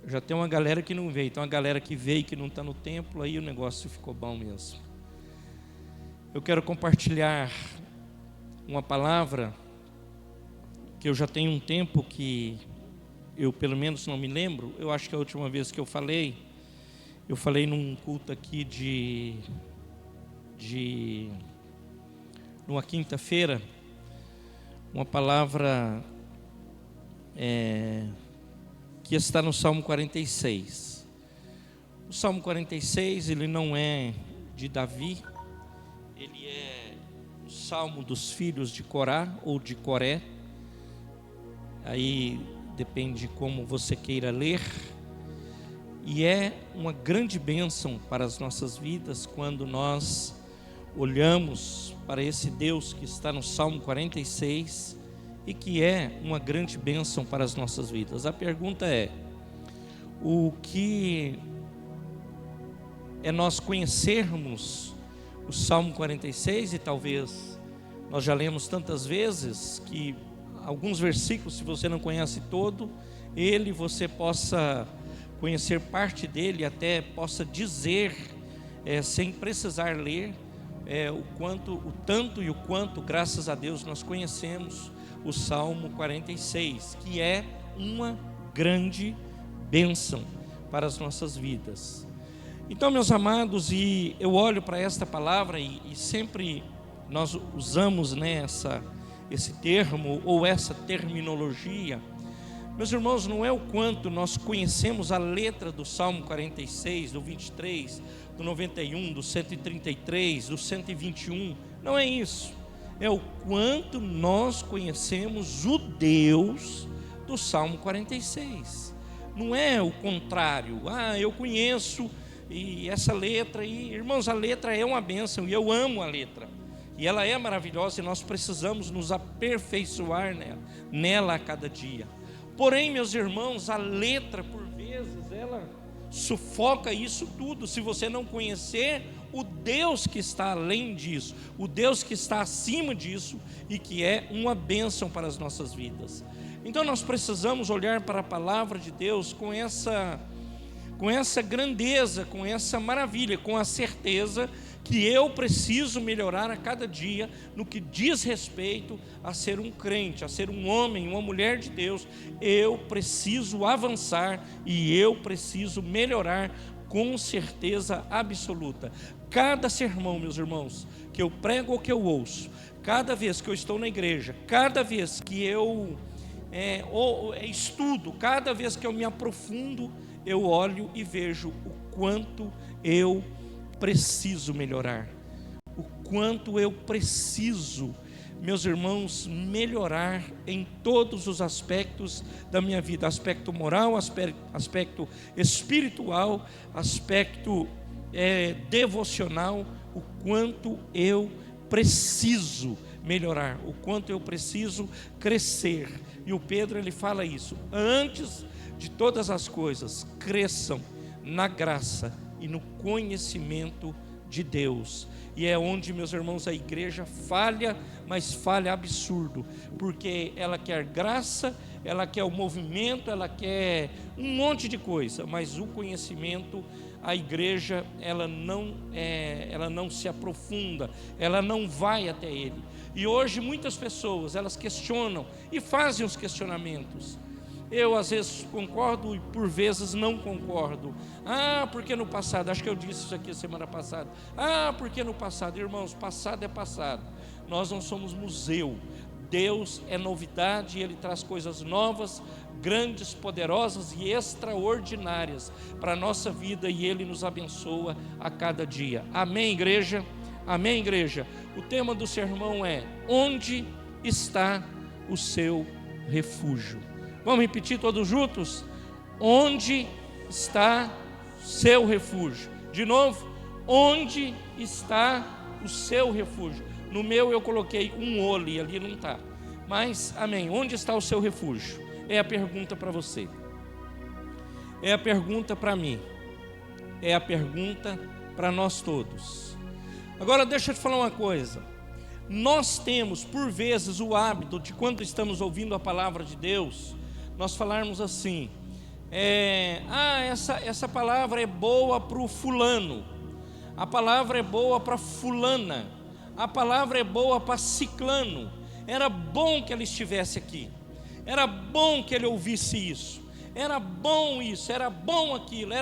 Já tem uma galera que não veio, tem uma galera que veio e que não está no templo, aí o negócio ficou bom mesmo. Eu quero compartilhar uma palavra que eu já tenho um tempo que eu pelo menos não me lembro. Eu acho que a última vez que eu falei num culto aqui numa quinta-feira, uma palavra que está no Salmo 46. O Salmo 46, ele não é de Davi, ele é o Salmo dos filhos de Corá ou de Coré, aí depende de como você queira ler, e é uma grande bênção para as nossas vidas quando nós olhamos para esse Deus que está no Salmo 46 e que é uma grande bênção para as nossas vidas. A pergunta é: o que é nós conhecermos o Salmo 46, e talvez nós já lemos tantas vezes que alguns versículos, se você não conhece todo ele, você possa conhecer parte dele, até possa dizer, sem precisar ler, o tanto e o quanto, graças a Deus, nós conhecemos o Salmo 46, que é uma grande bênção para as nossas vidas. Então, meus amados, e eu olho para esta palavra e sempre nós usamos, né, esse termo ou essa terminologia. Meus irmãos, não é o quanto nós conhecemos a letra do Salmo 46, do 23, do 91, do 133, do 121, não é isso. É o quanto nós conhecemos o Deus do Salmo 46. Não é o contrário. Eu conheço e essa letra, e irmãos, a letra é uma bênção e eu amo a letra. E ela é maravilhosa e nós precisamos nos aperfeiçoar nela a cada dia. Porém, meus irmãos, a letra, por vezes, ela sufoca isso tudo, se você não conhecer o Deus que está além disso, o Deus que está acima disso e que é uma bênção para as nossas vidas. Então nós precisamos olhar para a palavra de Deus com essa grandeza, com essa maravilha, com a certeza que eu preciso melhorar a cada dia no que diz respeito a ser um crente, a ser um homem, uma mulher de Deus. Eu preciso avançar e eu preciso melhorar com certeza absoluta. Cada sermão, meus irmãos, que eu prego ou que eu ouço, cada vez que eu estou na igreja, cada vez que eu estudo, cada vez que eu me aprofundo, eu olho e vejo o quanto eu preciso melhorar, o quanto eu preciso, meus irmãos, melhorar em todos os aspectos da minha vida, aspecto moral, aspecto espiritual, aspecto devocional, o quanto eu preciso melhorar, o quanto eu preciso crescer. E o Pedro, ele fala isso: antes de todas as coisas, cresçam na graça e no conhecimento de Deus. E é onde, meus irmãos, a igreja falha, mas falha absurdo, porque ela quer graça, ela quer o movimento, ela quer um monte de coisa, mas o conhecimento, a igreja, ela não se aprofunda, ela não vai até ele. E hoje muitas pessoas, elas questionam e fazem os questionamentos. Eu às vezes concordo e por vezes não concordo. Porque no passado, acho que eu disse isso aqui semana passada. Porque no passado, irmãos, passado é passado. Nós não somos museu. Deus é novidade e Ele traz coisas novas, grandes, poderosas e extraordinárias para a nossa vida, e Ele nos abençoa a cada dia. Amém, igreja? Amém, igreja? O tema do sermão é: onde está o seu refúgio? Vamos repetir todos juntos? Onde está o seu refúgio? De novo, onde está o seu refúgio? No meu eu coloquei um olho, ali não está. Mas, amém, onde está o seu refúgio? É a pergunta para você. É a pergunta para mim. É a pergunta para nós todos. Agora deixa eu te falar uma coisa. Nós temos, por vezes, o hábito de, quando estamos ouvindo a palavra de Deus, nós falarmos assim: essa palavra é boa para o fulano, a palavra é boa para fulana, a palavra é boa para ciclano. Era bom que ele estivesse aqui, era bom que ele ouvisse isso, era bom isso, era bom aquilo,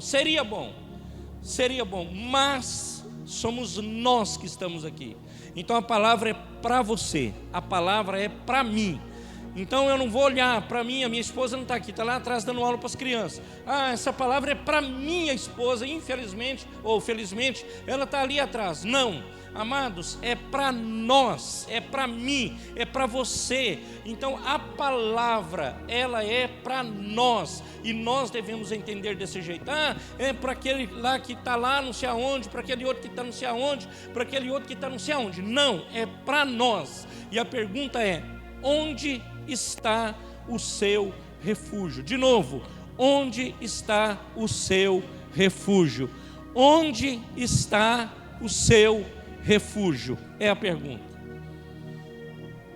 seria bom, mas somos nós que estamos aqui. Então a palavra é para você, a palavra é para mim. Então eu não vou olhar para mim, a minha esposa não está aqui, está lá atrás dando aula para as crianças. Essa palavra é para minha esposa, infelizmente ou felizmente, ela está ali atrás. Não, amados, é para nós, é para mim, é para você. Então a palavra, ela é para nós, e nós devemos entender desse jeito. É para aquele lá que está lá não sei aonde, para aquele outro que está não sei aonde, para aquele outro que está não sei aonde. Não, é para nós. E a pergunta é: onde está o seu refúgio? De novo, onde está o seu refúgio? Onde está o seu refúgio? É a pergunta.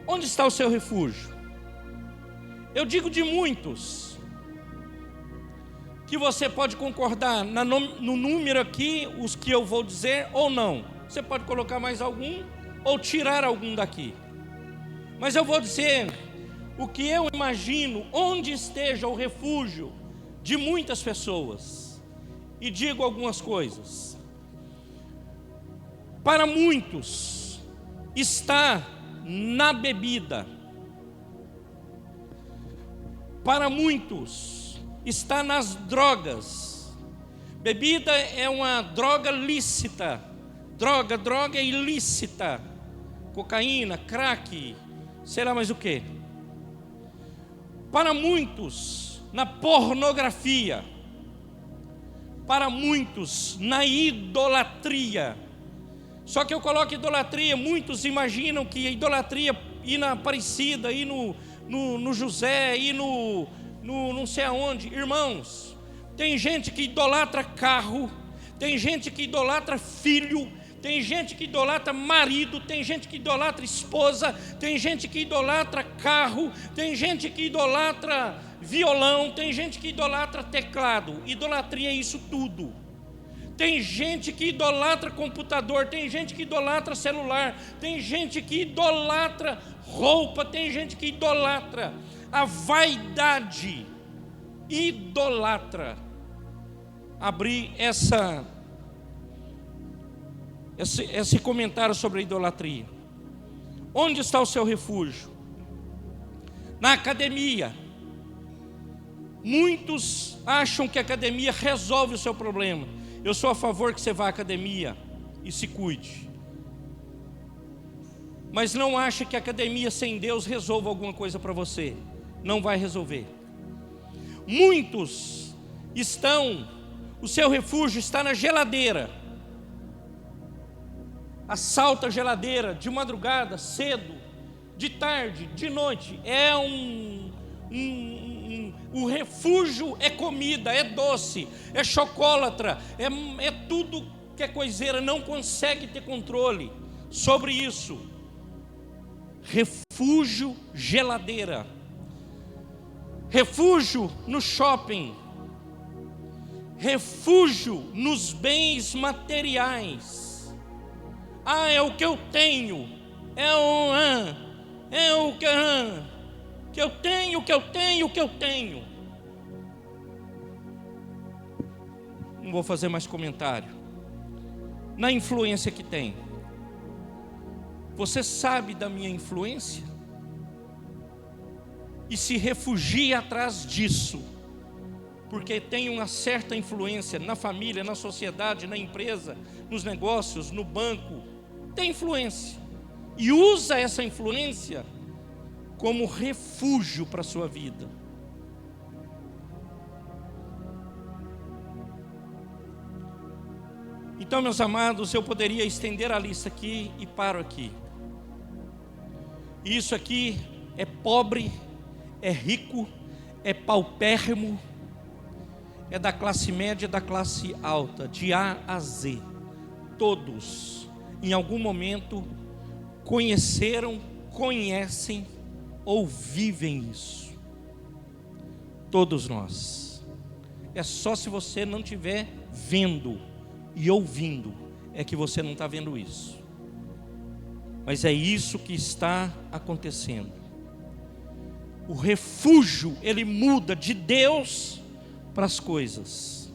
Onde está o seu refúgio? Eu digo de muitos, que você pode concordar no número aqui, os que eu vou dizer, ou não. Você pode colocar mais algum, ou tirar algum daqui. Mas eu vou dizer o que eu imagino, onde esteja o refúgio de muitas pessoas. E digo algumas coisas. Para muitos, está na bebida. Para muitos, está nas drogas. Bebida é uma droga lícita. Droga é ilícita. Cocaína, crack, sei lá mais o que. Para muitos, na pornografia. Para muitos, na idolatria. Só que eu coloco idolatria, muitos imaginam que a idolatria, ir na Aparecida, ir no José, ir no não sei aonde. Irmãos, tem gente que idolatra carro, tem gente que idolatra filho, tem gente que idolatra marido, tem gente que idolatra esposa, tem gente que idolatra carro, tem gente que idolatra violão, tem gente que idolatra teclado. Idolatria é isso tudo. Tem gente que idolatra computador, tem gente que idolatra celular, tem gente que idolatra roupa, tem gente que idolatra a vaidade. Idolatra. Abri esse comentário sobre a idolatria. Onde está o seu refúgio? Na academia. Muitos acham que a academia resolve o seu problema. Eu sou a favor que você vá à academia e se cuide. Mas não acha que a academia sem Deus resolva alguma coisa para você. Não vai resolver. Muitos o seu refúgio está na geladeira. Assalta a geladeira de madrugada, cedo, de tarde, de noite. O refúgio é comida, é doce, é chocolatra, é tudo que é coiseira, não consegue ter controle sobre isso. Refúgio, geladeira. Refúgio no shopping. Refúgio nos bens materiais. É o que eu tenho, é o que eu tenho. Não vou fazer mais comentário. Na influência que tem. Você sabe da minha influência? E se refugia atrás disso, porque tem uma certa influência na família, na sociedade, na empresa, nos negócios, no banco. Tem influência. E usa essa influência como refúgio para a sua vida. Então, meus amados, eu poderia estender a lista aqui e paro aqui. Isso aqui é pobre, é rico, é paupérrimo, é da classe média, da classe alta, de A a Z. Todos, em algum momento, conheceram, conhecem ou vivem isso. Todos nós. É só se você não estiver vendo e ouvindo, é que você não está vendo isso. Mas é isso que está acontecendo. O refúgio, ele muda de Deus para as coisas.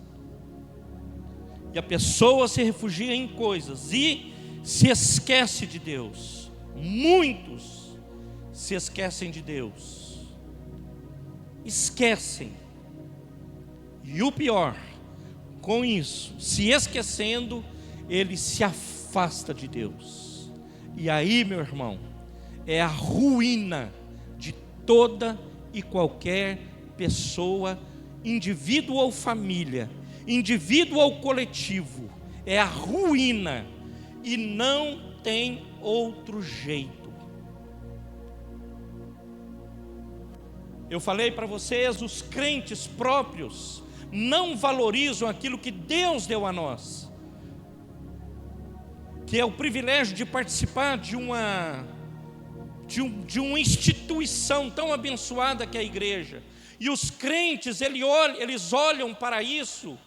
E a pessoa se refugia em coisas e se esquece de Deus. Muitos se esquecem de Deus. Esquecem. E o pior, com isso, se esquecendo, ele se afasta de Deus. E aí, meu irmão, é a ruína de toda e qualquer pessoa, indivíduo ou família, indivíduo ou coletivo. É a ruína e não tem outro jeito. Eu falei para vocês, os crentes próprios não valorizam aquilo que Deus deu a nós, que é o privilégio de participar de uma instituição tão abençoada que é a igreja. E os crentes, eles olham para isso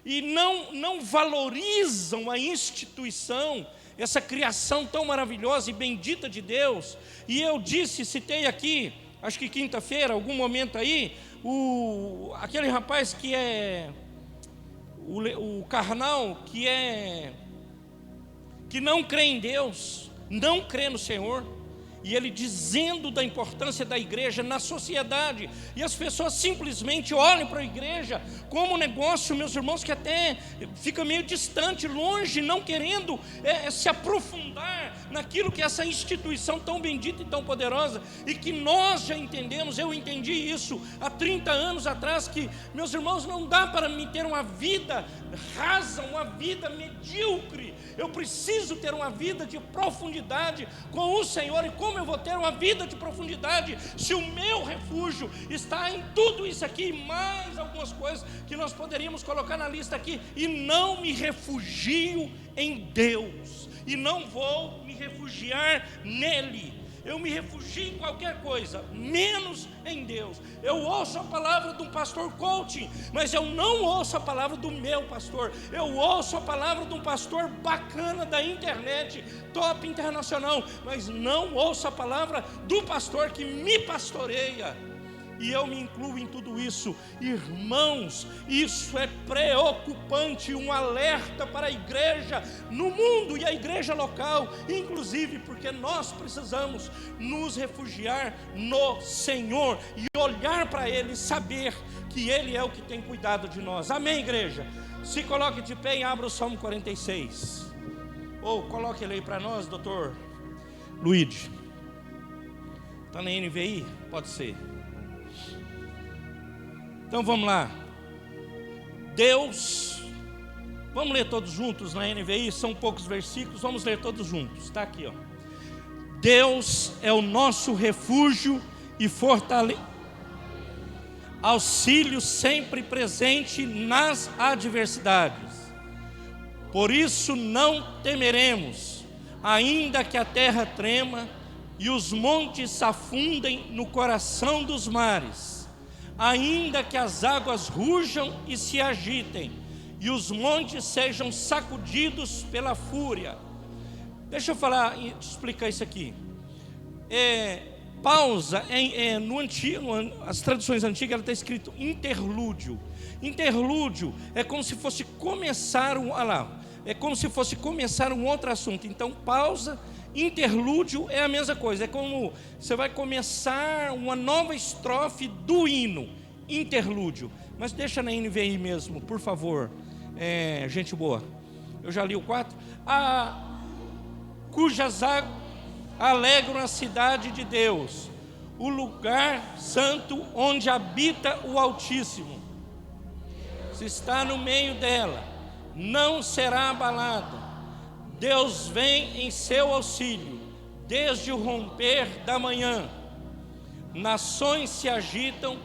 e não valorizam a instituição, essa criação tão maravilhosa e bendita de Deus. E eu citei aqui, acho que quinta-feira, algum momento aí, aquele rapaz que é o carnal, que não crê em Deus, não crê no Senhor, e ele dizendo da importância da igreja na sociedade, e as pessoas simplesmente olham para a igreja como um negócio, meus irmãos, que até fica meio distante, longe, não querendo se aprofundar naquilo que é essa instituição tão bendita e tão poderosa, e que nós já entendemos. Eu entendi isso há 30 anos atrás, que, meus irmãos, não dá para me ter uma vida rasa, uma vida medíocre. Eu preciso ter uma vida de profundidade com o Senhor. E como eu vou ter uma vida de profundidade se o meu refúgio está em tudo isso aqui, mais algumas coisas que nós poderíamos colocar na lista aqui, e não me refugio em Deus, e não vou me refugiar nele. Eu me refugio em qualquer coisa, menos em Deus. Eu ouço a palavra de um pastor coaching, mas eu não ouço a palavra do meu pastor. Eu ouço a palavra de um pastor bacana da internet, top internacional, mas não ouço a palavra do pastor que me pastoreia. E eu me incluo em tudo isso. Irmãos, isso é preocupante, um alerta para a igreja no mundo e a igreja local, inclusive porque nós precisamos nos refugiar no Senhor e olhar para Ele, saber que Ele é o que tem cuidado de nós. Amém, igreja? Se coloque de pé e abra o Salmo 46. Ou coloque ele aí para nós, doutor Luigi. Está na NVI? Pode ser. Então vamos lá. Deus, vamos ler todos juntos na NVI, são poucos versículos, vamos ler todos juntos, está aqui, ó. Deus é o nosso refúgio e auxílio sempre presente nas adversidades. Por isso não temeremos, ainda que a terra trema e os montes se afundem no coração dos mares, ainda que as águas rujam e se agitem, e os montes sejam sacudidos pela fúria. Deixa eu falar e explicar isso aqui. Pausa, no antigo, as traduções antigas, ela está escrito interlúdio. Interlúdio é como se fosse começar como se fosse começar um outro assunto. Então, pausa. Interlúdio é a mesma coisa, é como você vai começar uma nova estrofe do hino, interlúdio. Mas deixa na NVI mesmo, por favor, gente boa. Eu já li o 4. Cujas águas alegram a cidade de Deus, o lugar santo onde habita o Altíssimo. Se está no meio dela, não será abalada. Deus vem em seu auxílio, desde o romper da manhã. Nações se agitam,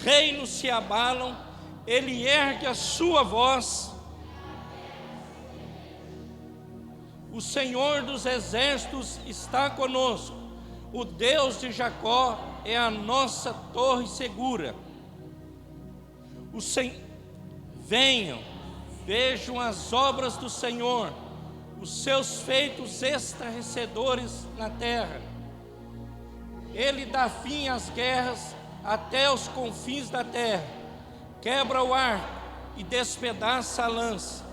reinos se abalam, Ele ergue a sua voz. O Senhor dos exércitos está conosco, o Deus de Jacó é a nossa torre segura. Venham, vejam as obras do Senhor, os seus feitos estarrecedores na terra. Ele dá fim às guerras até os confins da terra, quebra o arco e despedaça a lança,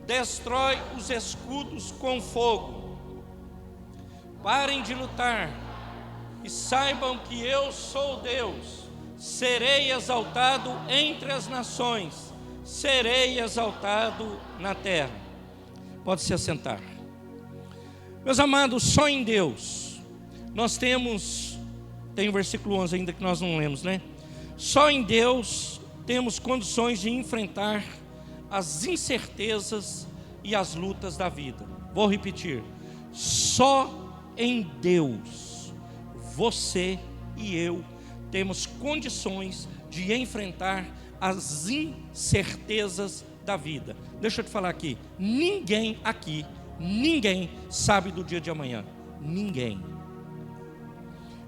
destrói os escudos com fogo. Parem de lutar e saibam que eu sou Deus. Serei exaltado entre as nações, serei exaltado na terra. Pode se assentar. Meus amados, só em Deus nós tem o versículo 11 ainda que nós não lemos, né? Só em Deus temos condições de enfrentar as incertezas e as lutas da vida. Vou repetir: só em Deus você e eu temos condições de enfrentar as incertezas da vida. Deixa eu te falar aqui, ninguém sabe do dia de amanhã. Ninguém.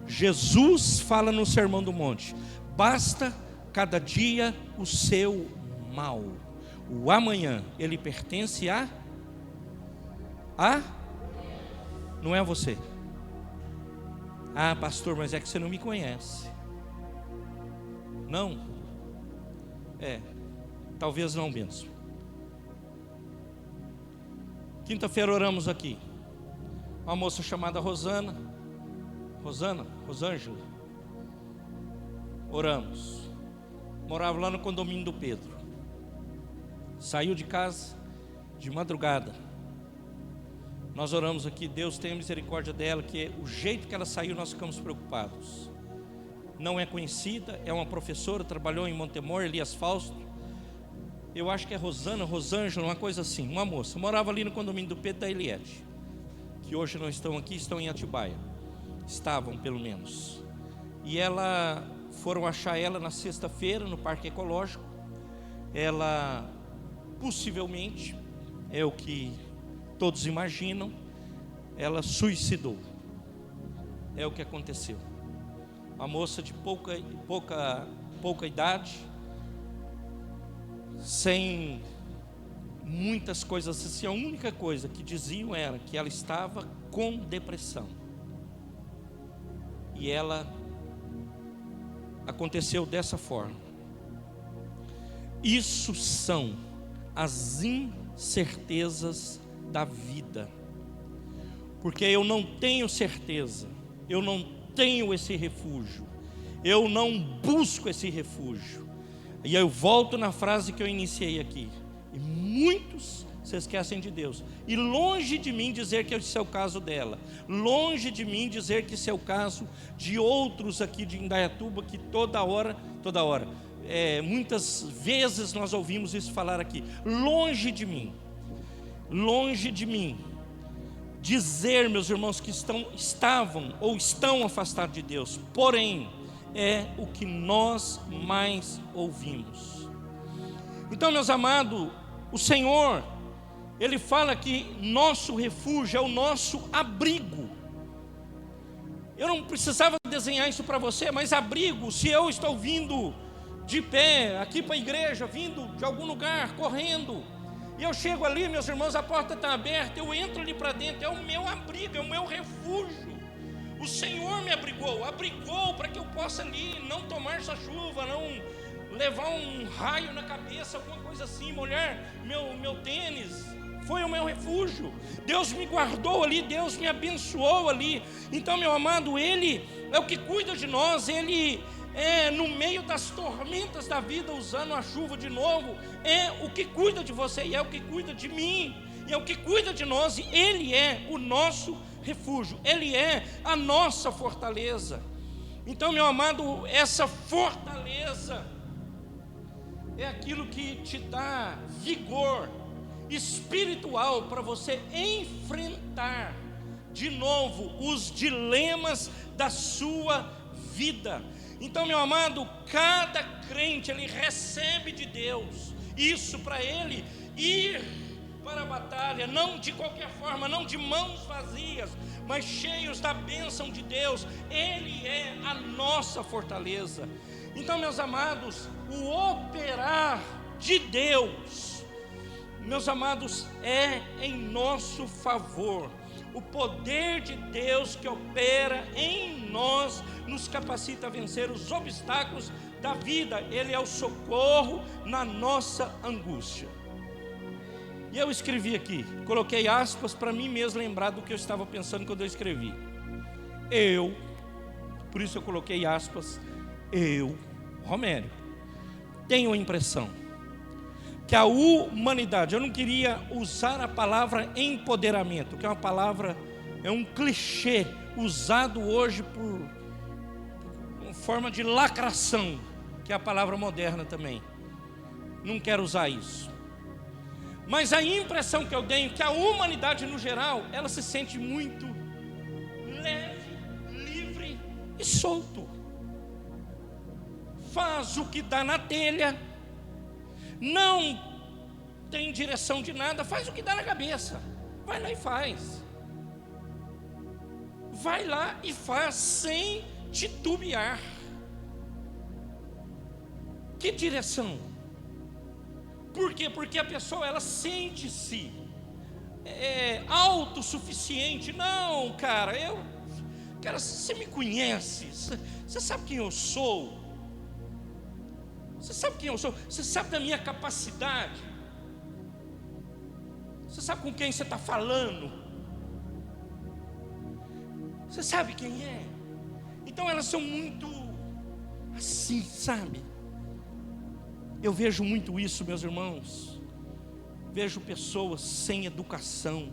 Jesus fala no Sermão do Monte: basta cada dia o seu mal. O amanhã, ele pertence não é a você. Ah, pastor, mas é que você não me conhece. Não? Talvez não mesmo. Quinta-feira oramos aqui. Uma moça chamada Rosângela. Oramos. Morava lá no condomínio do Pedro. Saiu de casa de madrugada. Nós oramos aqui, Deus tenha misericórdia dela, que o jeito que ela saiu nós ficamos preocupados. Não é conhecida, é uma professora, trabalhou em Montemor, Elias Fausto. Eu acho que é Rosângela, uma coisa assim, uma moça. Morava ali no condomínio do Pedro da Eliette, que hoje não estão aqui, estão em Atibaia. Estavam, pelo menos. E foram achar ela na sexta-feira, no Parque Ecológico. Ela, possivelmente, é o que todos imaginam, ela suicidou. É o que aconteceu. Uma moça de pouca idade, sem muitas coisas assim. A única coisa que diziam era que ela estava com depressão. E ela aconteceu dessa forma. Isso são as incertezas da vida. Porque eu não tenho certeza, eu não tenho esse refúgio, eu não busco esse refúgio. E eu volto na frase que eu iniciei aqui: e muitos se esquecem de Deus. E longe de mim dizer que esse é o caso dela, longe de mim dizer que esse é o caso de outros aqui de Indaiatuba, que toda hora, muitas vezes nós ouvimos isso falar aqui. Longe de mim dizer, meus irmãos, que estavam ou estão afastados de Deus. Porém, é o que nós mais ouvimos. Então, meus amados, o Senhor, Ele fala que nosso refúgio é o nosso abrigo. Eu não precisava desenhar isso para você, mas abrigo, se eu estou vindo de pé aqui para a igreja, vindo de algum lugar, correndo, e eu chego ali, meus irmãos, a porta está aberta, eu entro ali para dentro, é o meu abrigo, é o meu refúgio. O Senhor me abrigou para que eu possa ali não tomar essa chuva, não levar um raio na cabeça, alguma coisa assim, molhar meu tênis. Foi o meu refúgio. Deus me guardou ali, Deus me abençoou ali. Então, meu amado, Ele é o que cuida de nós. Ele no meio das tormentas da vida, usando a chuva de novo, é o que cuida de você, e é o que cuida de mim, e é o que cuida de nós. E Ele é o nosso refúgio, Ele é a nossa fortaleza. Então, meu amado, essa fortaleza é aquilo que te dá vigor espiritual para você enfrentar de novo os dilemas da sua vida. Então, meu amado, cada crente, ele recebe de Deus isso para ele ir para a batalha, não de qualquer forma, não de mãos vazias, mas cheios da bênção de Deus. Ele é a nossa fortaleza. Então, meus amados, o operar de Deus, meus amados, é em nosso favor. O poder de Deus que opera em nós nos capacita a vencer os obstáculos da vida. Ele é o socorro na nossa angústia. E eu escrevi aqui, coloquei aspas para mim mesmo lembrar do que eu estava pensando quando eu escrevi. Por isso eu coloquei aspas, Romério, tenho a impressão que a humanidade, eu não queria usar a palavra empoderamento, que é uma palavra, é um clichê usado hoje por forma de lacração, que é a palavra moderna também. Não quero usar isso. Mas a impressão que eu tenho é que a humanidade no geral, ela se sente muito leve, livre e solto. Faz o que dá na telha, não tem direção de nada, faz o que dá na cabeça. Vai lá e faz. Vai lá e faz sem titubear. Que direção? Por quê? Porque a pessoa, ela sente-se autossuficiente. Não, cara, você me conhece, você sabe quem eu sou. Você sabe quem eu sou, você sabe da minha capacidade, você sabe com quem você está falando, você sabe quem é. Então elas são muito assim, sabe? Eu vejo muito isso, meus irmãos. Vejo pessoas sem educação,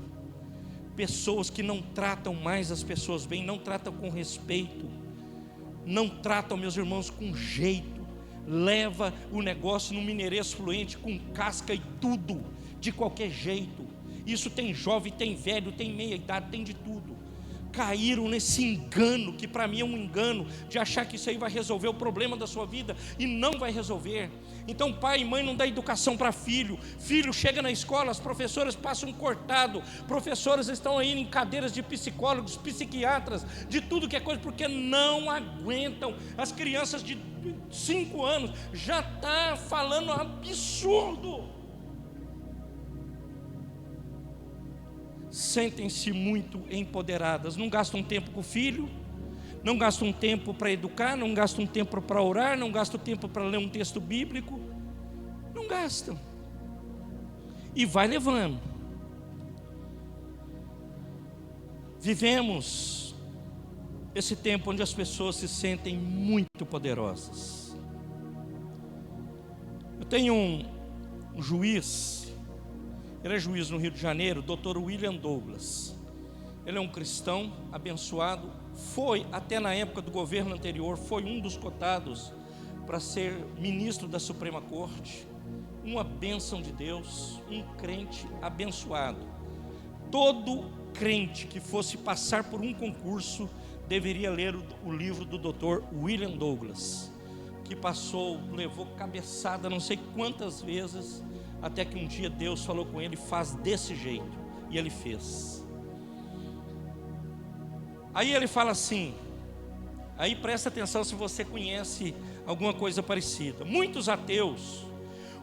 pessoas que não tratam mais as pessoas bem, não tratam com respeito, não tratam, meus irmãos, com jeito. Leva o negócio no mineirês fluente, com casca e tudo, de qualquer jeito. Isso tem jovem, tem velho, tem meia idade, tem de tudo. Caíram nesse engano, que para mim é um engano, de achar que isso aí vai resolver o problema da sua vida, e não vai resolver. Então pai e mãe não dá educação para filho. Filho chega na escola, as professoras passam cortado, professoras estão aí em cadeiras de psicólogos, psiquiatras, de tudo que é coisa, porque não aguentam. As crianças de 5 anos já está falando absurdo. Sentem-se muito empoderadas, não gastam tempo com o filho, não gastam tempo para educar, não gastam tempo para orar, não gastam tempo para ler um texto bíblico, não gastam, e vai levando. Vivemos esse tempo onde as pessoas se sentem muito poderosas. Eu tenho um juiz, ele é juiz no Rio de Janeiro, Dr. William Douglas. Ele é um cristão abençoado, foi até na época do governo anterior, foi um dos cotados para ser ministro da Suprema Corte. Uma bênção de Deus, um crente abençoado. Todo crente que fosse passar por um concurso deveria ler o livro do Dr. William Douglas, que levou cabeçada não sei quantas vezes, até que um dia Deus falou com ele: faz desse jeito, e ele fez. Aí ele fala assim, aí presta atenção se você conhece alguma coisa parecida. Muitos ateus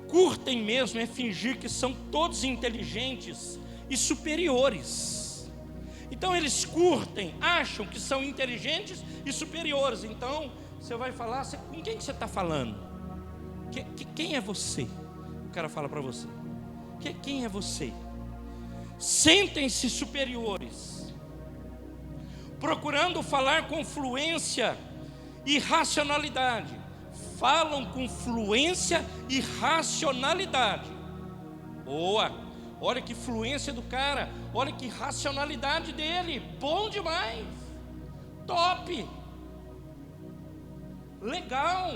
curtem mesmo fingir que são todos inteligentes e superiores. Então eles curtem, acham que são inteligentes e superiores. Então você vai falar, com quem que você está falando? Quem é você? O cara fala para você, quem é você? Sentem-se superiores, procurando falar com fluência e racionalidade. Falam com fluência e racionalidade. Boa, olha que fluência do cara, olha que racionalidade dele, bom demais, top, legal.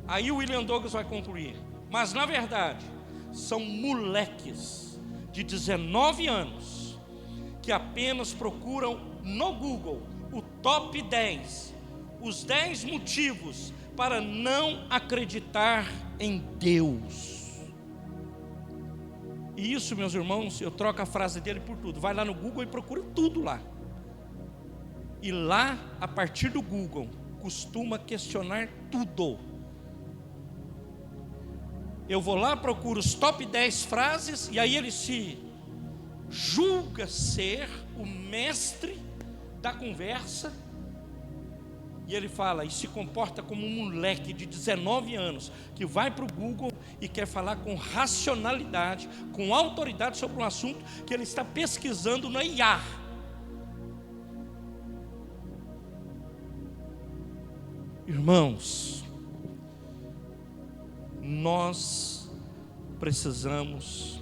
Aí o William Douglas vai concluir: mas na verdade são moleques de 19 anos que apenas procuram no Google o top 10, os 10 motivos para não acreditar em Deus. E isso, meus irmãos, eu troco a frase dele por tudo. Vai lá no Google e procura tudo lá. E lá, a partir do Google, costuma questionar tudo. eu vou lá, procuro os top 10 frases, e aí ele se julga ser o mestre da conversa, e ele fala e se comporta como um moleque de 19 anos, que vai para o Google e quer falar com racionalidade, com autoridade sobre um assunto que ele está pesquisando na IA. Irmãos, nós precisamos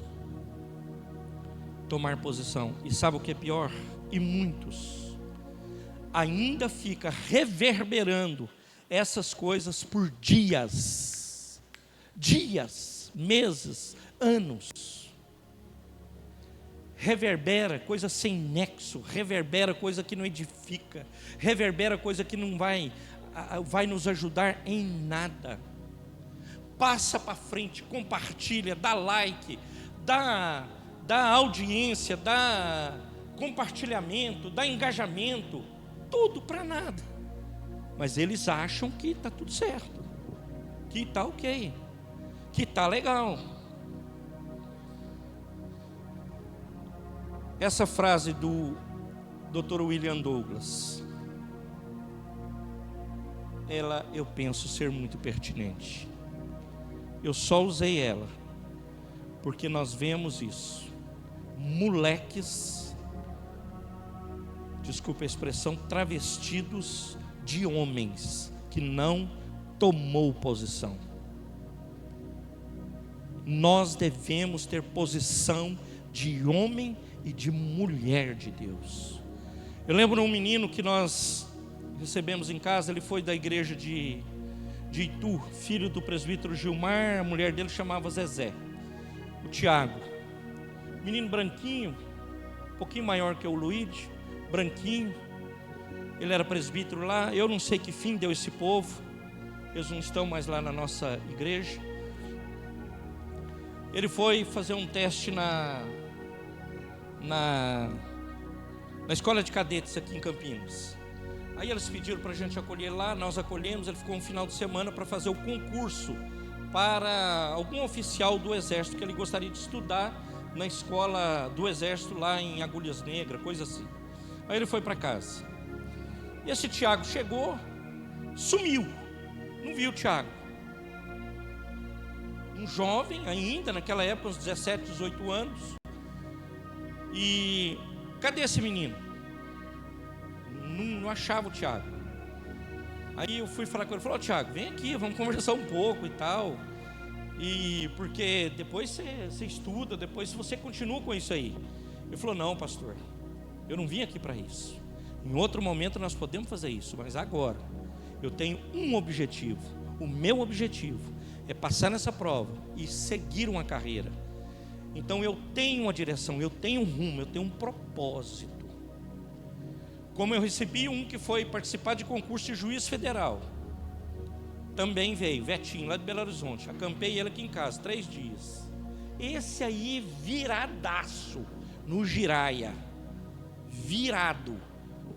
tomar posição. E sabe o que é pior? E muitos ainda fica reverberando essas coisas por dias, meses, anos. Reverbera coisa sem nexo, reverbera coisa que não edifica, reverbera coisa que não vai nos ajudar em nada. Passa para frente, compartilha, dá like, dá audiência, dá compartilhamento, dá engajamento, tudo para nada. Mas eles acham que está tudo certo, que está ok, que está legal. Essa frase do Dr. William Douglas, ela eu penso ser muito pertinente. Eu só usei ela porque nós vemos isso. Moleques, desculpa a expressão, travestidos de homens que não tomou posição. Nós devemos ter posição de homem e de mulher de Deus. Eu lembro de um menino que nós recebemos em casa, ele foi da igreja de Itu, filho do presbítero Gilmar, a mulher dele chamava Zezé, o Tiago, menino branquinho, um pouquinho maior que o Luigi, branquinho, ele era presbítero lá. Eu não sei que fim deu esse povo, eles não estão mais lá na nossa igreja. Ele foi fazer um teste na escola de cadetes aqui em Campinas. Aí eles pediram para a gente acolher lá, nós acolhemos. Ele ficou um final de semana para fazer o concurso para algum oficial do exército que ele gostaria de estudar na escola do exército lá em Agulhas Negras, coisa assim. Aí ele foi para casa. E esse Tiago chegou, sumiu, não viu o Tiago. Um jovem ainda, naquela época, uns 17, 18 anos. E cadê esse menino? Não achava o Tiago. Aí eu fui falar com ele, falou: Tiago, vem aqui, vamos conversar um pouco e tal. E porque depois você estuda, depois você continua com isso aí. Ele falou: não, pastor, eu não vim aqui para isso. Em outro momento nós podemos fazer isso, mas agora eu tenho um objetivo. O meu objetivo é passar nessa prova e seguir uma carreira. Então eu tenho uma direção, eu tenho um rumo, eu tenho um propósito. Como eu recebi um que foi participar de concurso de juiz federal, também veio, Vetinho, lá de Belo Horizonte. Acampei ele aqui em casa 3 dias. Esse aí viradaço no Giraia, virado.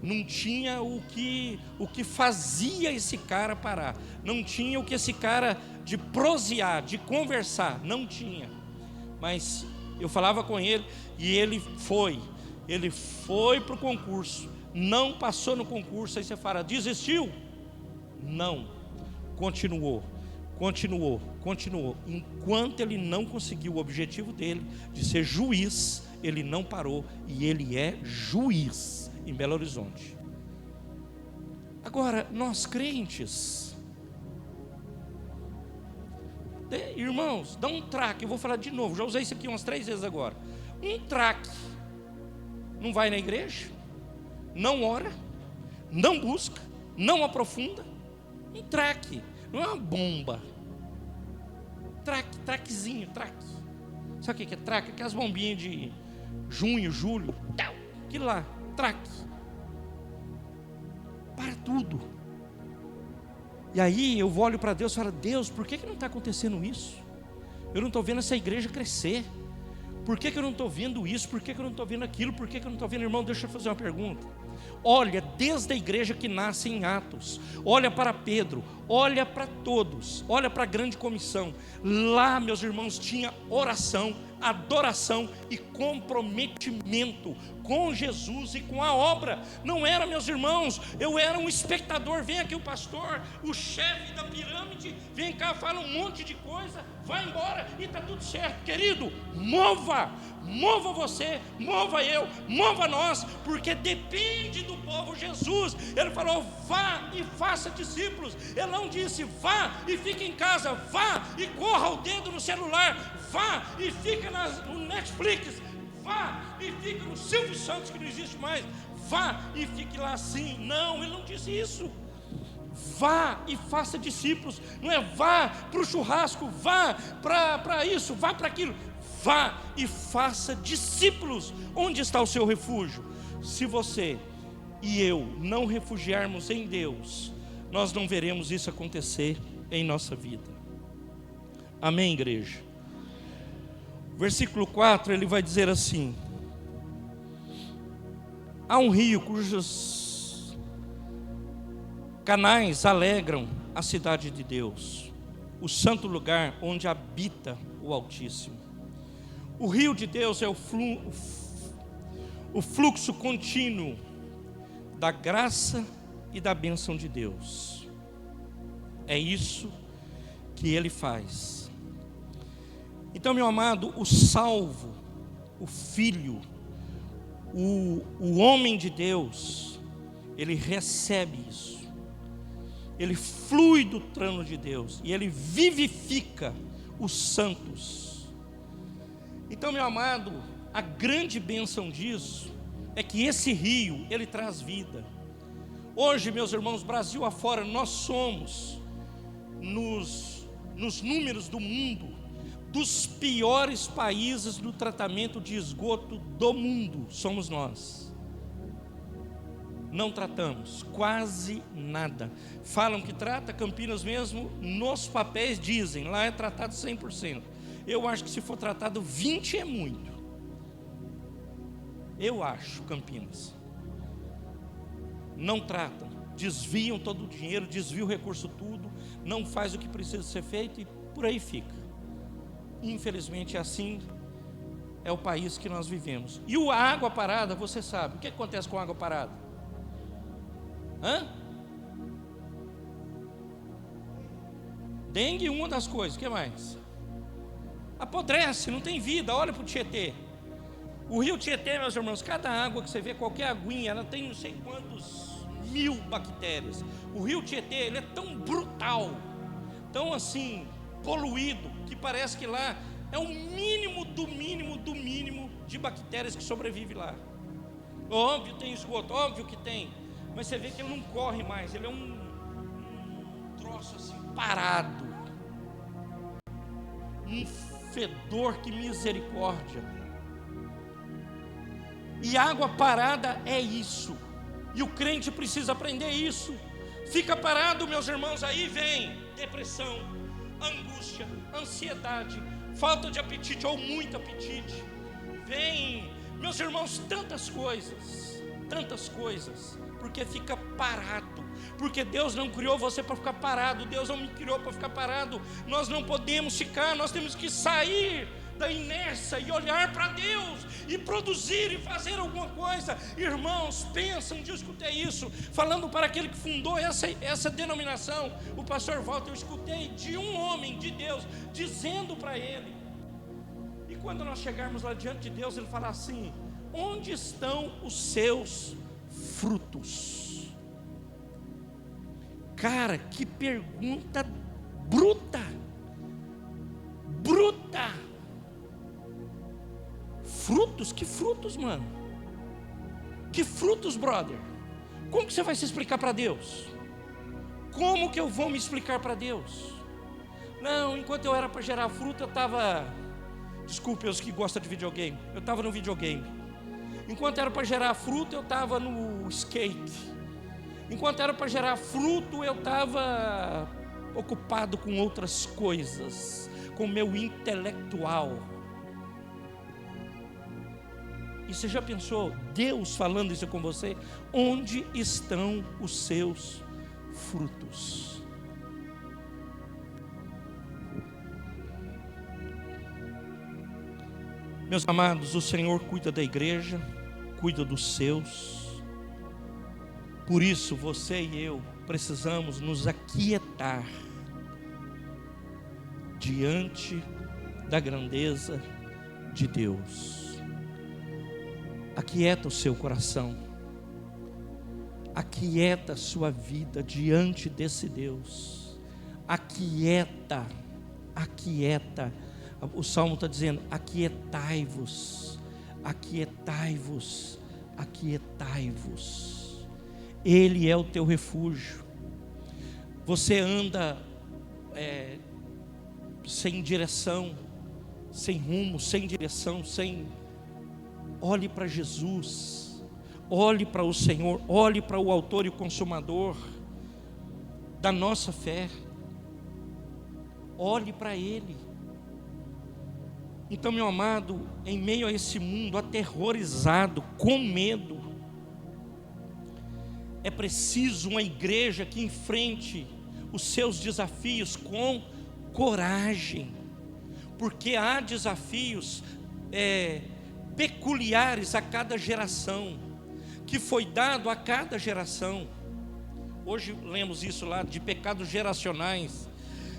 Não tinha o que fazia esse cara parar, não tinha o que esse cara de prosear, de conversar, não tinha. Mas eu falava com ele e ele foi para o concurso, não passou no concurso. Aí você fala: desistiu? Não, continuou. Enquanto ele não conseguiu o objetivo dele de ser juiz, ele não parou, e ele é juiz em Belo Horizonte. Agora, nós crentes, irmãos, dá um traque. Eu vou falar de novo, já usei isso aqui umas 3 vezes agora. Um traque. Não vai na igreja, não ora, não busca, não aprofunda. Um traque, não é uma bomba. Traquezinho. Sabe o que é traque? Aquelas bombinhas de junho, julho, aquilo lá, traque. Para tudo. E aí eu olho para Deus e falo: Deus, por que não está acontecendo isso? Eu não estou vendo essa igreja crescer. Por que eu não estou vendo isso? Por que eu não estou vendo aquilo? Por que eu não estou vendo? Irmão, deixa eu fazer uma pergunta. Olha, desde a igreja que nasce em Atos, olha para Pedro, olha para todos, olha para a grande comissão. Lá, meus irmãos, tinha oração, adoração e comprometimento com Jesus e com a obra. Não era, meus irmãos, eu era um espectador. Vem aqui o pastor, o chefe da pirâmide, vem cá, fala um monte de coisa, vai embora e está tudo certo. Querido, mova você, mova eu, mova nós, porque depende do povo. Jesus, ele falou, vá e faça discípulos. Ele não disse, vá e fique em casa, vá e corra o dedo no celular, vá e fica no Netflix, vá e fica no Silvio Santos, que não existe mais, vá e fique lá assim. Não, ele não disse isso. Vá e faça discípulos. Não é vá para o churrasco, vá para isso, vá para aquilo. Vá e faça discípulos. Onde está o seu refúgio? Se você e eu não refugiarmos em Deus, nós não veremos isso acontecer em nossa vida. Amém, igreja? Versículo 4, ele vai dizer assim: há um rio cujos canais alegram a cidade de Deus, o santo lugar onde habita o Altíssimo. O rio de Deus é o fluxo contínuo da graça e da bênção de Deus. É isso que ele faz. Então, meu amado, o salvo, o filho, o homem de Deus, ele recebe isso. Ele flui do trono de Deus e ele vivifica os santos. Então, meu amado, a grande bênção disso é que esse rio, ele traz vida. Hoje, meus irmãos, Brasil afora, nós somos, nos números do mundo, dos piores países no tratamento de esgoto do mundo. Somos nós. Não tratamos quase nada. Falam que trata, Campinas mesmo, nos papéis dizem, lá é tratado 100%. Eu acho que se for tratado 20 é muito. Eu acho, Campinas. Não tratam, desviam todo o dinheiro, desviam o recurso tudo, não faz o que precisa ser feito e por aí fica. Infelizmente assim é o país que nós vivemos. E a água parada, você sabe, o que acontece com a água parada? Dengue, uma das coisas, o que mais? Apodrece, não tem vida. Olha para o Tietê. O rio Tietê, meus irmãos, cada água que você vê, qualquer aguinha, ela tem não sei quantos mil bactérias. O rio Tietê, ele é tão brutal, tão assim, poluído, que parece que lá é o mínimo do mínimo do mínimo de bactérias que sobrevive lá. Óbvio tem esgoto, óbvio que tem, mas você vê que ele não corre mais, ele é um troço assim, parado, um fedor, que misericórdia. E água parada é isso, e o crente precisa aprender isso. Fica parado, meus irmãos, aí vem depressão, angústia, ansiedade, falta de apetite ou muito apetite, vem, meus irmãos, tantas coisas, porque fica parado. Porque Deus não criou você para ficar parado, Deus não me criou para ficar parado. Nós não podemos ficar, nós temos que sair da inércia e olhar para Deus e produzir e fazer alguma coisa. Irmãos, pensa, um dia eu escutei isso, falando para aquele que fundou essa denominação, o pastor Walter. Eu escutei de um homem de Deus dizendo para ele, e quando nós chegarmos lá diante de Deus, ele fala assim: onde estão os seus frutos? Cara, que pergunta bruta. Frutos? Que frutos, mano? Que frutos, brother? Como que você vai se explicar para Deus? Como que eu vou me explicar para Deus? Não, enquanto eu era para gerar fruto, eu estava... Desculpe os que gostam de videogame. Eu estava no videogame. Enquanto era para gerar fruto, eu estava no skate. Enquanto era para gerar fruto, eu estava ocupado com outras coisas, com o meu intelectual. E você já pensou, Deus falando isso com você? Onde estão os seus frutos? Meus amados, o Senhor cuida da igreja, cuida dos seus. Por isso você e eu precisamos nos aquietar diante da grandeza de Deus. Aquieta o seu coração, aquieta a sua vida diante desse Deus. Aquieta. O Salmo está dizendo: aquietai-vos, aquietai-vos, aquietai-vos. Ele é o teu refúgio. Você anda sem direção, sem rumo, sem direção, olhe para Jesus, olhe para o Senhor, olhe para o autor e o consumador da nossa fé, olhe para Ele. Então, meu amado, em meio a esse mundo aterrorizado, com medo, é preciso uma igreja que enfrente os seus desafios com coragem, porque há desafios peculiares a cada geração, que foi dado a cada geração. Hoje lemos isso lá, de pecados geracionais.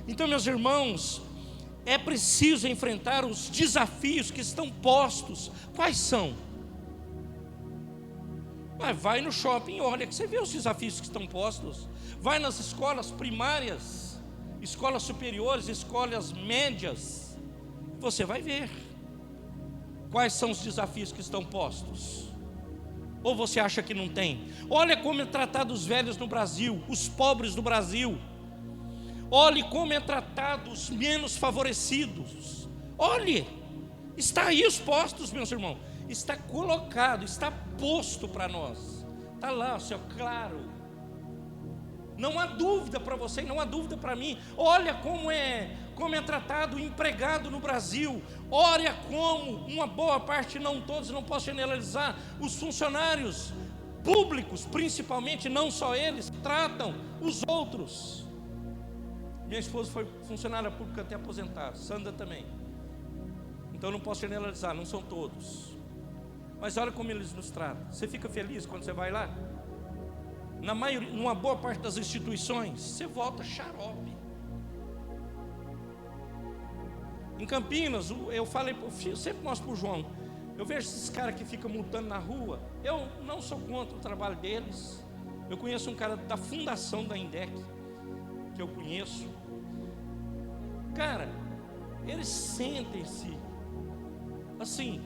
Então, meus irmãos, é preciso enfrentar os desafios que estão postos. Quais são? Vai no shopping, olha, que você vê os desafios que estão postos. Vai nas escolas primárias, escolas superiores, escolas médias, você vai ver quais são os desafios que estão postos. Ou você acha que não tem? Olha como é tratado os velhos no Brasil, os pobres no Brasil. Olhe como é tratado os menos favorecidos. Olhe, está aí os postos, meus irmãos. Está colocado, está posto para nós. Está lá, céu claro. Não há dúvida para você, não há dúvida para mim. Olha como é tratado o empregado no Brasil. Olha como uma boa parte, não todos, não posso generalizar, os funcionários públicos, principalmente, não só eles, tratam os outros. Minha esposa foi funcionária pública até aposentada, Sandra também. Então não posso generalizar, não são todos. Mas olha como eles nos tratam. Você fica feliz quando você vai lá? Numa boa parte das instituições, você volta xarope. Em Campinas, eu sempre mostro para o João, eu vejo esses caras que ficam multando na rua. Eu não sou contra o trabalho deles. Eu conheço um cara da fundação da INDEC, que eu conheço. Cara, eles sentem-se assim,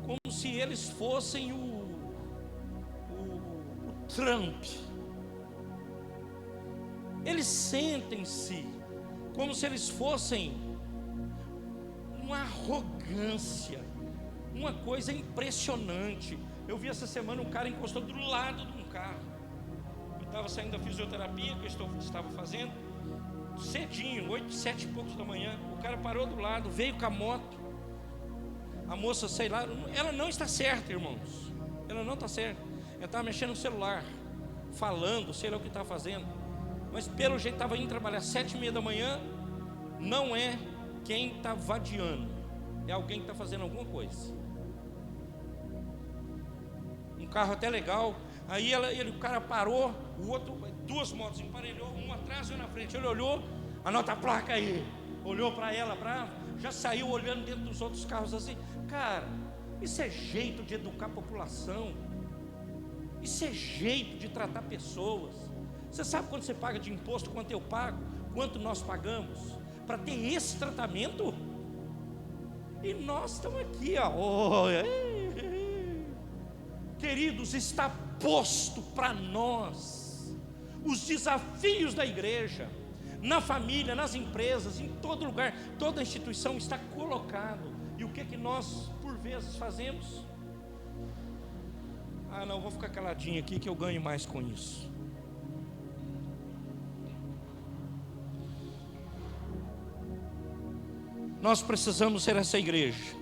como se eles fossem o Trump. Eles sentem-se como se eles fossem uma arrogância, uma coisa impressionante. Eu vi essa semana um cara encostou do lado de um carro. Eu estava saindo da fisioterapia que eu estava fazendo, cedinho, 8, 7 e poucos da manhã. O cara parou do lado, veio com a moto. A moça, sei lá, ela não está certa, irmãos. Ela não está certa. Ela estava mexendo no celular, falando, sei lá o que estava fazendo. Mas pelo jeito estava indo trabalhar 7h30 da manhã. Não é quem está vadiando, é alguém que está fazendo alguma coisa. Um carro até legal. Aí o cara parou, o outro, 2 motos emparelhou, um atrás e um na frente. Ele olhou, anota a placa aí. Olhou para ela, já saiu olhando dentro dos outros carros assim. Cara, isso é jeito de educar a população. Isso é jeito de tratar pessoas. Você sabe quanto você paga de imposto, quanto eu pago, quanto nós pagamos para ter esse tratamento? E nós estamos aqui, ó. Queridos, está posto para nós os desafios da igreja, na família, nas empresas, em todo lugar, toda instituição está colocado. E o que nós, por vezes, fazemos? Não, vou ficar caladinho aqui que eu ganho mais com isso. Nós precisamos ser essa igreja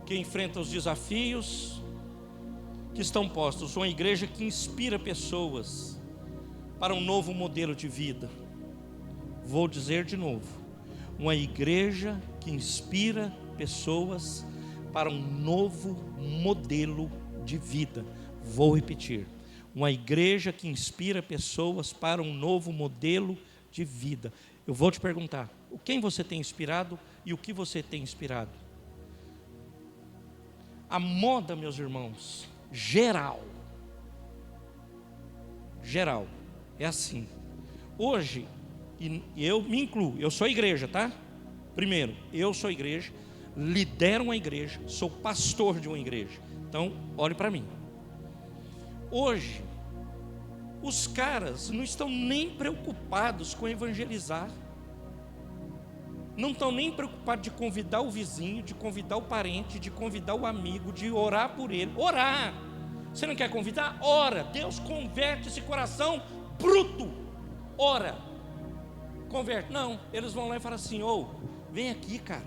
que enfrenta os desafios que estão postos, uma igreja que inspira pessoas para um novo modelo de vida. Vou dizer de novo, uma igreja que inspira pessoas para um novo modelo de vida. Vou repetir, uma igreja que inspira pessoas para um novo modelo de vida. Eu vou te perguntar, quem você tem inspirado e o que você tem inspirado? A moda, meus irmãos, geral, é assim. Hoje, e eu me incluo, eu sou igreja, tá? Primeiro, eu sou igreja, lidero uma igreja, sou pastor de uma igreja. Então, olhe para mim. Hoje, os caras não estão nem preocupados com evangelizar. Não estão nem preocupados de convidar o vizinho, de convidar o parente, de convidar o amigo, de orar por ele. Orar! Você não quer convidar? Ora! Deus converte esse coração bruto. Ora! Converte. Não, eles vão lá e falam assim: ô, vem aqui, cara.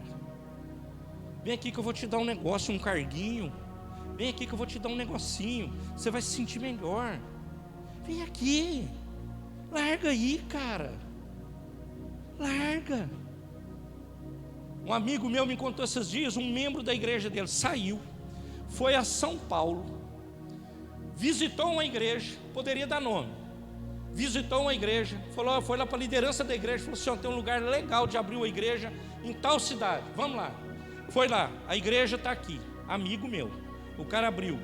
Vem aqui que eu vou te dar um negócio, um carguinho. Vem aqui que eu vou te dar um negocinho. Você vai se sentir melhor. Vem aqui. Larga aí, cara. Larga. Um amigo meu me contou esses dias, um membro da igreja dele saiu, foi a São Paulo, visitou uma igreja, poderia dar nome, visitou uma igreja, falou, foi lá para a liderança da igreja, falou assim: tem um lugar legal de abrir uma igreja em tal cidade, vamos lá. Foi lá, a igreja está aqui, amigo meu, o cara abriu,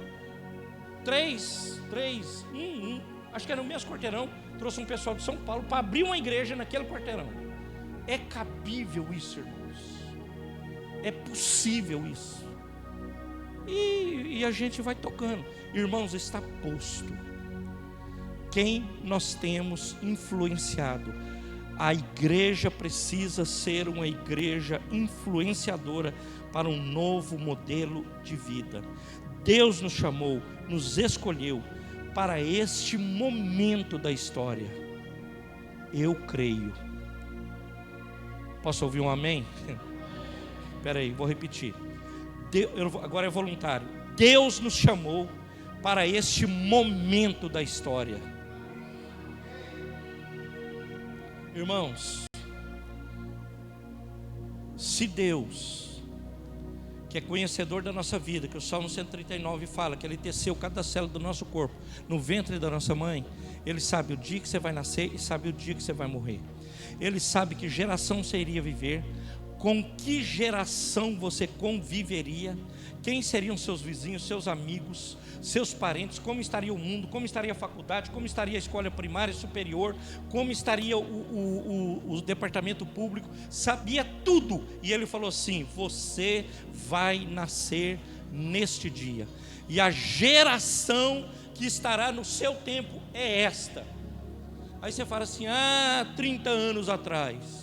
acho que era no mesmo quarteirão, trouxe um pessoal de São Paulo para abrir uma igreja naquele quarteirão. É cabível isso, irmãos? É possível isso? E a gente vai tocando. Irmãos, está posto. Quem nós temos influenciado? A igreja precisa ser uma igreja influenciadora para um novo modelo de vida. Deus nos chamou, nos escolheu para este momento da história. Eu creio. Posso ouvir um amém? Espera aí, vou repetir. Agora é voluntário. Deus nos chamou para este momento da história. Irmãos, se Deus, que é conhecedor da nossa vida, que o Salmo 139 fala que Ele teceu cada célula do nosso corpo no ventre da nossa mãe, Ele sabe o dia que você vai nascer e sabe o dia que você vai morrer. Ele sabe que geração você iria viver, com que geração você conviveria, quem seriam seus vizinhos, seus amigos, seus parentes, como estaria o mundo, como estaria a faculdade, como estaria a escola primária e superior, como estaria o departamento público, sabia tudo. E ele falou assim: você vai nascer neste dia, e a geração que estará no seu tempo é esta. Aí você fala assim: 30 anos atrás,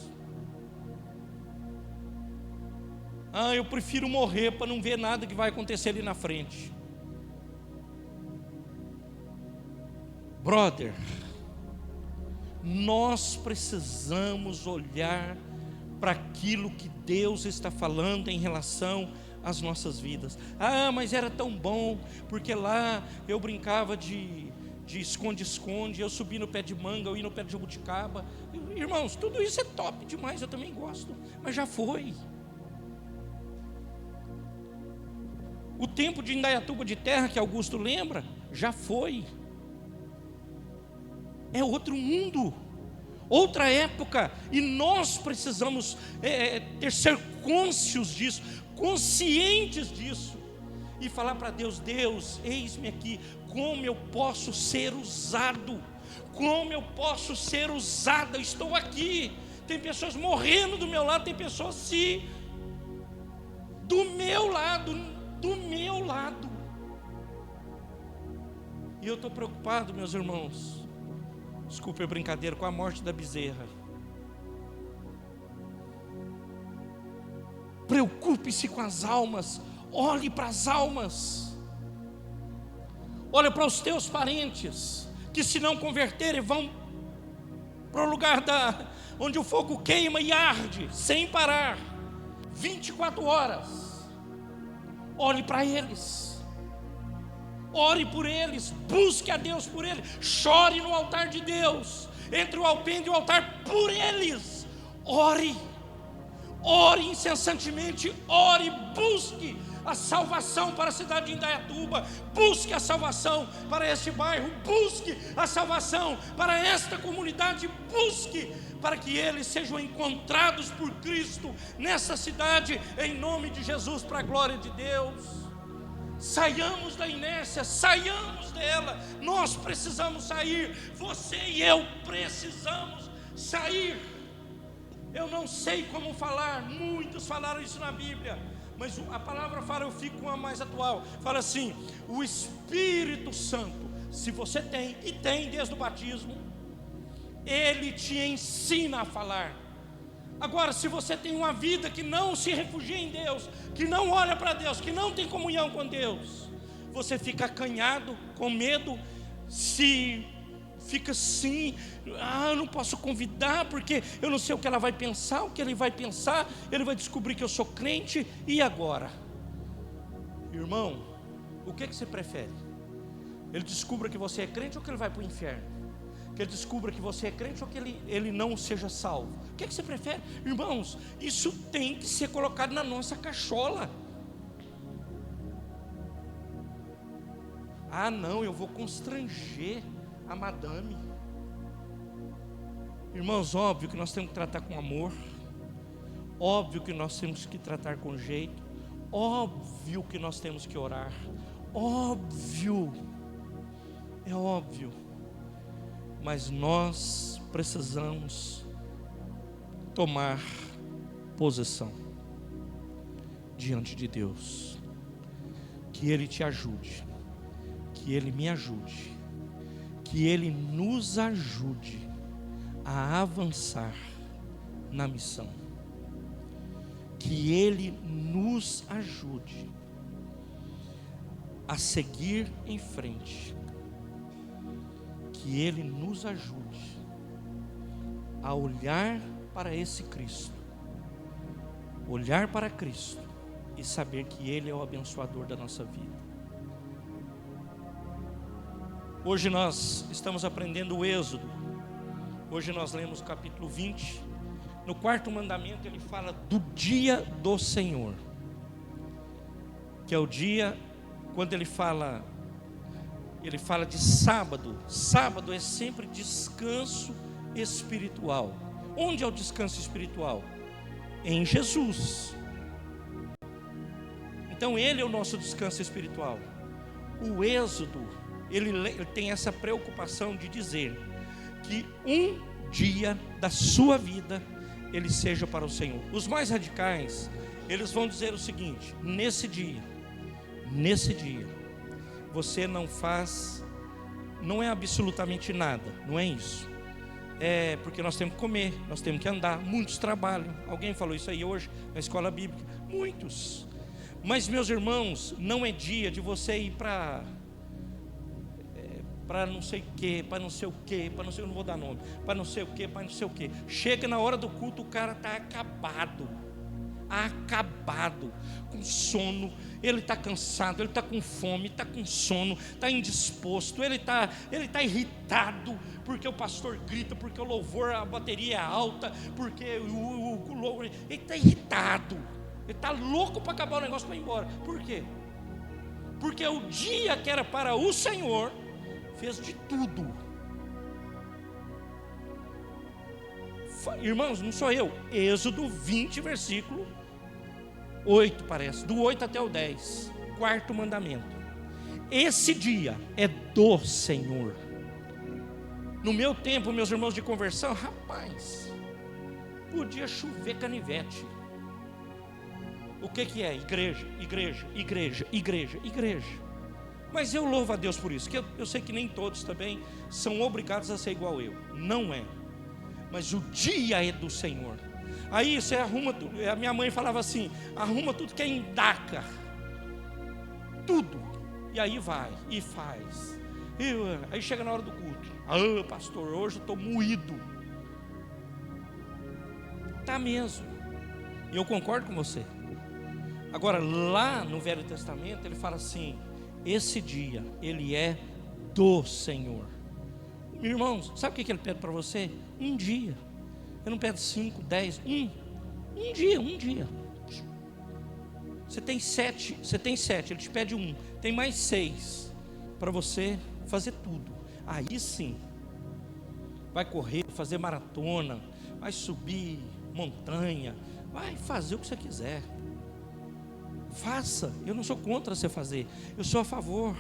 eu prefiro morrer para não ver nada que vai acontecer ali na frente. Brother, nós precisamos olhar para aquilo que Deus está falando em relação às nossas vidas. Mas era tão bom, porque lá eu brincava de esconde-esconde, eu subi no pé de manga, eu ia no pé de jabuticaba. Irmãos, tudo isso é top demais, eu também gosto, mas já foi. O tempo de Indaiatuba de terra, que Augusto lembra, já foi. É outro mundo, outra época, e nós precisamos ser cônscios disso, conscientes disso, e falar para Deus: Deus, eis-me aqui, como eu posso ser usado, como eu posso ser usada, eu estou aqui. Tem pessoas morrendo do meu lado, tem pessoas do meu lado, e eu estou preocupado, meus irmãos, desculpe a brincadeira, com a morte da bezerra. Preocupe-se com as almas, olhe para as almas, olha para os teus parentes, que se não converterem vão para o lugar onde o fogo queima e arde, sem parar, 24 horas, olhe para eles, ore por eles, busque a Deus por eles, chore no altar de Deus, entre o alpendre e o altar por eles, ore incessantemente, ore, busque a salvação para a cidade de Indaiatuba, busque a salvação para este bairro, busque a salvação para esta comunidade, busque para que eles sejam encontrados por Cristo nessa cidade, em nome de Jesus, para a glória de Deus. Saiamos da inércia, saiamos dela, nós precisamos sair, você e eu precisamos sair. Eu não sei como falar, muitos falaram isso na Bíblia, mas a palavra fala, eu fico com a mais atual, fala assim: o Espírito Santo, se você tem, e tem desde o batismo, ele te ensina a falar. Agora, se você tem uma vida que não se refugia em Deus, que não olha para Deus, que não tem comunhão com Deus, você fica acanhado, com medo, fica assim, eu não posso convidar, porque eu não sei o que ela vai pensar, o que ele vai pensar, ele vai descobrir que eu sou crente, e agora? Irmão, o que você prefere? Ele descubra que você é crente ou que ele vai para o inferno? Que ele descubra que você é crente ou que ele não seja salvo? O que você prefere? Irmãos, isso tem que ser colocado na nossa cachola. Ah não, eu vou constranger a madame. Irmãos, óbvio que nós temos que tratar com amor, óbvio que nós temos que tratar com jeito, óbvio que nós temos que orar, óbvio, é óbvio, mas nós precisamos tomar posição diante de Deus. Que Ele te ajude, que Ele me ajude, que Ele nos ajude a avançar na missão, que Ele nos ajude a seguir em frente, que Ele nos ajude a olhar para esse Cristo, olhar para Cristo e saber que Ele é o abençoador da nossa vida. Hoje nós estamos aprendendo o Êxodo. Hoje nós lemos o capítulo 20. No quarto mandamento ele fala do dia do Senhor, que é o dia quando ele fala de sábado. Sábado é sempre descanso espiritual. Onde é o descanso espiritual? Em Jesus. Então ele é o nosso descanso espiritual. O Êxodo, ele tem essa preocupação de dizer que um dia da sua vida ele seja para o Senhor. Os mais radicais, eles vão dizer o seguinte: nesse dia, você não é absolutamente nada, não é isso. É porque nós temos que comer, nós temos que andar, muitos trabalham. Alguém falou isso aí hoje na escola bíblica, muitos. Mas meus irmãos, não é dia de você ir para não sei o que, para não sei o que, para não sei, eu não vou dar nome, para não sei o que, para não sei o que. Chega na hora do culto, o cara está acabado, com sono, ele está cansado, ele está com fome, está com sono, está indisposto, ele está irritado, porque o pastor grita, porque o louvor, a bateria é alta, porque o louvor, ele está irritado, ele está louco para acabar o negócio para ir embora. Por quê? Porque o dia que era para o Senhor fez de tudo. Irmãos, não sou eu. Êxodo 20, versículo 8, parece, do 8 até o 10, quarto mandamento. Esse dia é do Senhor. No meu tempo, meus irmãos de conversão, rapaz, podia chover canivete. O que é? Igreja. Mas eu louvo a Deus por isso, que eu sei que nem todos também são obrigados a ser igual eu. Não é. Mas o dia é do Senhor. Aí você arruma tudo. A minha mãe falava assim: arruma tudo que é em daca. Tudo. E aí vai, e faz. Aí chega na hora do culto. Pastor, hoje eu estou moído. Tá mesmo. E eu concordo com você. Agora, lá no Velho Testamento, ele fala assim: esse dia, ele é do Senhor. Irmãos, sabe o que ele pede para você? Um dia. Ele não pede 5, 10, um dia. Você tem 7, ele te pede 1, tem mais 6 para você fazer tudo. Aí sim, vai correr, fazer maratona, vai subir montanha, vai fazer o que você quiser. Faça, eu não sou contra você fazer, eu sou a favor.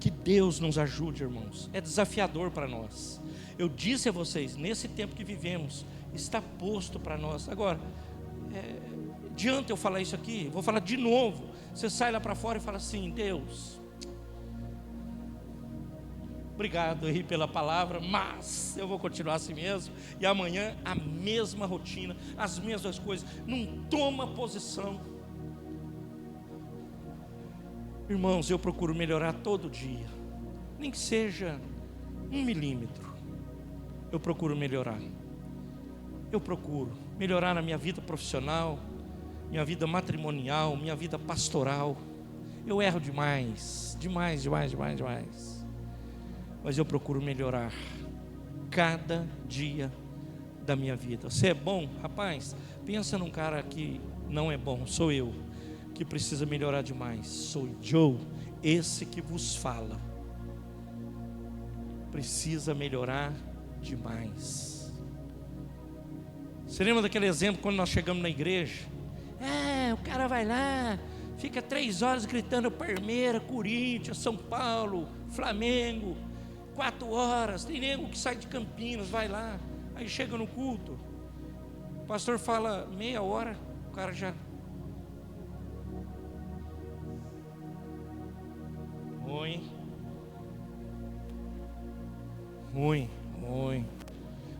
Que Deus nos ajude, irmãos. É desafiador para nós. Eu disse a vocês, nesse tempo que vivemos, está posto para nós. Agora, adianta eu falar isso aqui? Vou falar de novo. Você sai lá para fora e fala assim: Deus, obrigado aí pela palavra, mas eu vou continuar assim mesmo. E amanhã a mesma rotina, as mesmas coisas. Não toma posição. Irmãos, eu procuro melhorar todo dia, nem que seja 1 milímetro. Eu procuro melhorar. Eu procuro melhorar na minha vida profissional, minha vida matrimonial, minha vida pastoral. Eu erro demais. Mas eu procuro melhorar cada dia da minha vida. Você é bom? Rapaz, pensa num cara que não é bom. Sou eu, que precisa melhorar demais. Sou Joe, esse que vos fala. Precisa melhorar demais. Você lembra daquele exemplo quando nós chegamos na igreja? O cara vai lá, fica 3 horas gritando Palmeiras, Corinthians, São Paulo, Flamengo, 4 horas. Tem nego que sai de Campinas, vai lá, aí chega no culto, o pastor fala meia hora, o cara já ruim.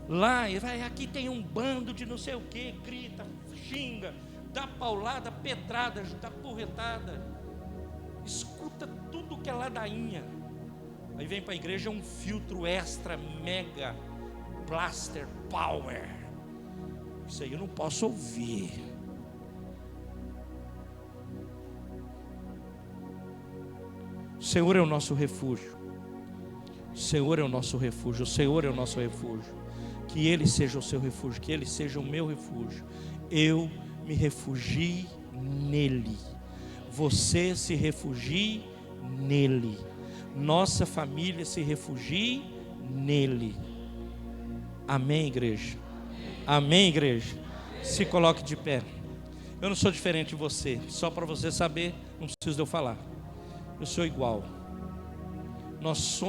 Lá ele vai, aqui tem um bando de não sei o que, grita, xinga, dá paulada, pedrada, dá porretada, escuta tudo que é ladainha. Aí vem para a igreja um filtro extra, mega, blaster, power. Isso aí eu não posso ouvir. O Senhor é o nosso refúgio. O Senhor é o nosso refúgio. O Senhor é o nosso refúgio. Que Ele seja o seu refúgio, que Ele seja o meu refúgio. Eu me refugio nele. Você se refugie nele. Nossa família se refugie nele. Amém, igreja? Amém, igreja? Se coloque de pé. Eu não sou diferente de você. Só para você saber, não precisa de eu falar. Eu sou igual. Nós somos